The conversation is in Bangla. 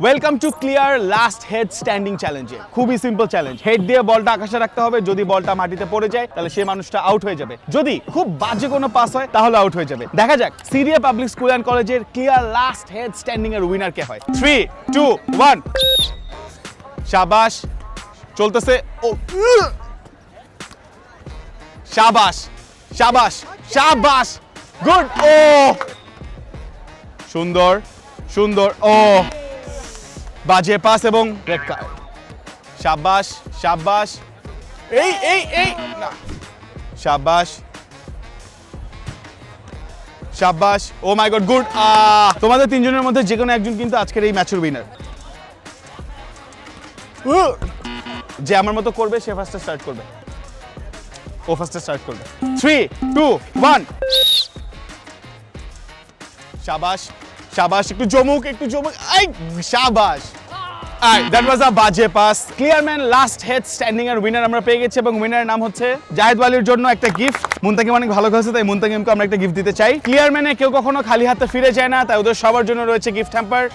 Welcome to clear last head standing চ্যালেঞ্জে। খুবই সিম্পল চ্যালেঞ্জ। হেড দিয়ে বলটা আকাশে রাখতে হবে, যদি বলটা মাটিতে পড়ে যায় তাহলে সেই মানুষটা আউট হয়ে যাবে, যদি খুব বাজে কোনো পাস হয় তাহলে আউট হয়ে যাবে। দেখা যাক সিরিয়া পাবলিক স্কুল অ্যান্ড কলেজের ক্লিয়ার লাস্ট হেড স্ট্যান্ডিং এর উইনার কে হয়। 3, 2, 1 শাবাশ, চলতেছে। ও শাবাশ শাবাশ শাবাশ, গুড। ও সুন্দর সুন্দর, ও বাজে পাস এবং রেড কার্ড। শাবাশ শাবাশ, এই এই এই না, শাবাশ শাবাশ, ও মাই গড, গুড। তোমাদের তিনজনের মধ্যে যে কোনো একজন কিন্তু আজকের এই ম্যাচের উইনার। যে আমার মতো করবে সে ফার্স্টে স্টার্ট করবে, ও ফার্স্টে স্টার্ট করবে। 3, 2, 1 শাবাশ শাবাশ, একটু জমুক একটু জমুক, আই শাবাশ। দ্যাট ওয়াজ আ বাজে pass. Clear Men last head standing এর উইনার আমরা পেয়ে গেছি এবং উইনারের নাম হচ্ছে জাহেদ ওয়ালির জন্য একটা গিফট। মুনতাকিম অনেক ভালো খেলছে তাই মুনতাকিমকে আমরা একটা গিফট দিতে চাই। ক্লিয়ারম্যানে কেউ কখনো খালি হাতে ফিরে যায় না, তাই ওদের সবার জন্য রয়েছে গিফট হ্যাম্পার।